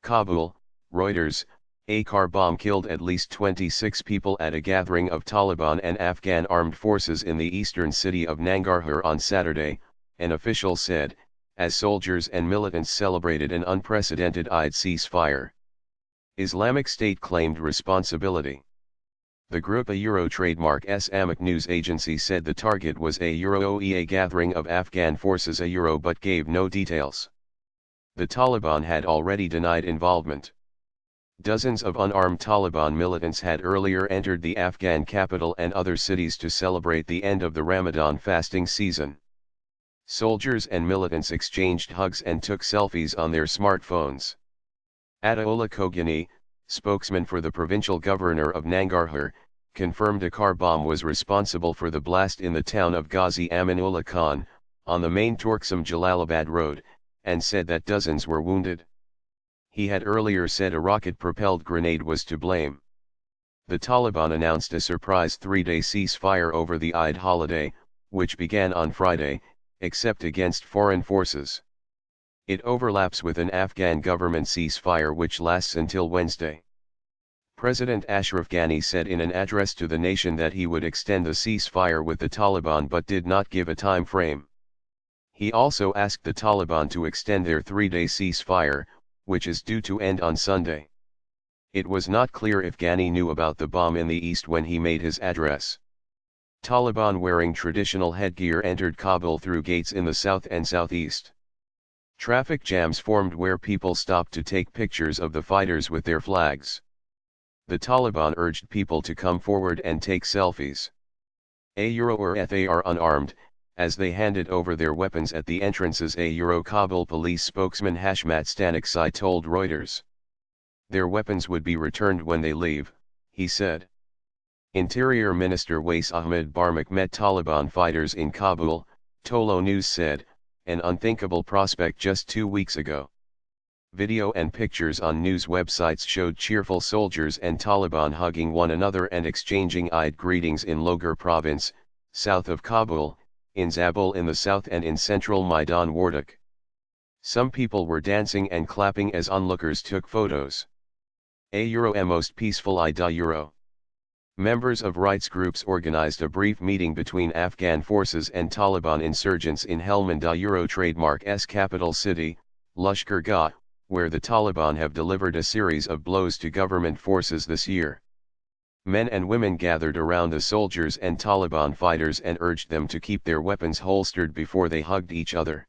Kabul, Reuters, a car bomb killed at least 26 people at a gathering of Taliban and Afghan armed forces in the eastern city of Nangarhar on Saturday, an official said, as soldiers and militants celebrated an unprecedented Eid ceasefire. Islamic State claimed responsibility. The group, a Euro trademark Islamic news agency, said the target was a Euro-OEA gathering of Afghan forces, a Euro, but gave no details. The Taliban had already denied involvement. Dozens of unarmed Taliban militants had earlier entered the Afghan capital and other cities to celebrate the end of the Ramadan fasting season. Soldiers and militants exchanged hugs and took selfies on their smartphones. Ataullah Khogiani, spokesman for the provincial governor of Nangarhar, confirmed a car bomb was responsible for the blast in the town of Ghazi Aminullah Khan, on the main Turksum-Jalalabad road, and said that dozens were wounded. He had earlier said a rocket-propelled grenade was to blame. The Taliban announced a surprise 3-day ceasefire over the Eid holiday, which began on Friday, except against foreign forces. It overlaps with an Afghan government ceasefire which lasts until Wednesday. President Ashraf Ghani said in an address to the nation that he would extend the ceasefire with the Taliban but did not give a time frame. He also asked the Taliban to extend their 3-day ceasefire, which is due to end on Sunday. It was not clear if Ghani knew about the bomb in the east when he made his address. Taliban wearing traditional headgear entered Kabul through gates in the south and southeast. Traffic jams formed where people stopped to take pictures of the fighters with their flags. The Taliban urged people to come forward and take selfies. A Euro or they are unarmed, as they handed over their weapons at the entrances, a Euro Kabul police spokesman Hashmat Staniksai told Reuters. Their weapons would be returned when they leave, he said. Interior Minister Wais Ahmed Barmak met Taliban fighters in Kabul, Tolo News said, an unthinkable prospect just 2 weeks ago. Video and pictures on news websites showed cheerful soldiers and Taliban hugging one another and exchanging Eid greetings in Logar province, south of Kabul, in Zabul in the south and in central Maidan Wardak. Some people were dancing and clapping as onlookers took photos. A Euro most peaceful Eid Euro. Members of rights groups organized a brief meeting between Afghan forces and Taliban insurgents in Helmand Euro trademark's capital city, Lashkargah, where the Taliban have delivered a series of blows to government forces this year. Men and women gathered around the soldiers and Taliban fighters and urged them to keep their weapons holstered before they hugged each other.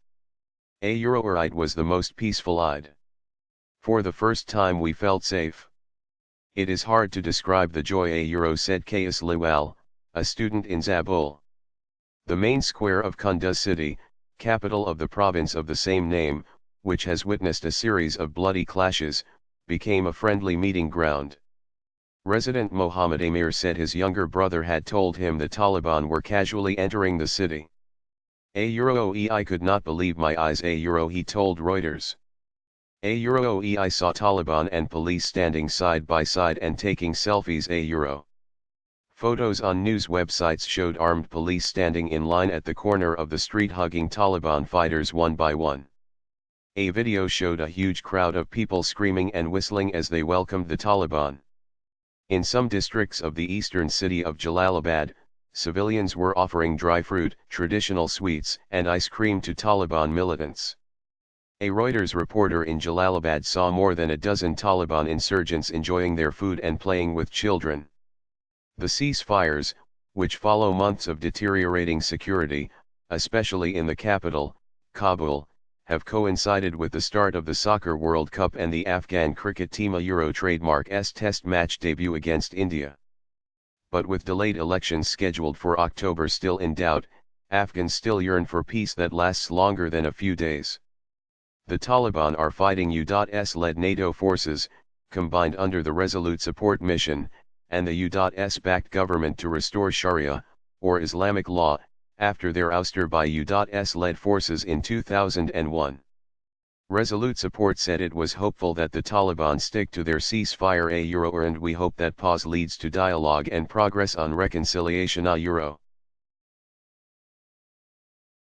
A Euro Eid was the most peaceful Eid. For the first time we felt safe. It is hard to describe the joy, a Euro said Kais Liwal, a student in Zabul. The main square of Kunduz city, capital of the province of the same name, which has witnessed a series of bloody clashes, became a friendly meeting ground. Resident Mohammed Amir said his younger brother had told him the Taliban were casually entering the city. A Euro I could not believe my eyes, a Euro, he told Reuters. A Euro I saw Taliban and police standing side by side and taking selfies, a Euro. Photos on news websites showed armed police standing in line at the corner of the street hugging Taliban fighters one by one. A video showed a huge crowd of people screaming and whistling as they welcomed the Taliban. In some districts of the eastern city of Jalalabad, civilians were offering dry fruit, traditional sweets, and ice cream to Taliban militants. A Reuters reporter in Jalalabad saw more than a dozen Taliban insurgents enjoying their food and playing with children. The ceasefires, which follow months of deteriorating security, especially in the capital, Kabul, have coincided with the start of the Soccer World Cup and the Afghan cricket team Euro trademark's test match debut against India. But with delayed elections scheduled for October still in doubt, Afghans still yearn for peace that lasts longer than a few days. The Taliban are fighting U.S.-led NATO forces, combined under the Resolute Support Mission, and the U.S.-backed government to restore Sharia, or Islamic law, after their ouster by U.S.-led forces in 2001. Resolute Support said it was hopeful that the Taliban stick to their ceasefire, a Euro, and we hope that pause leads to dialogue and progress on reconciliation, a Euro.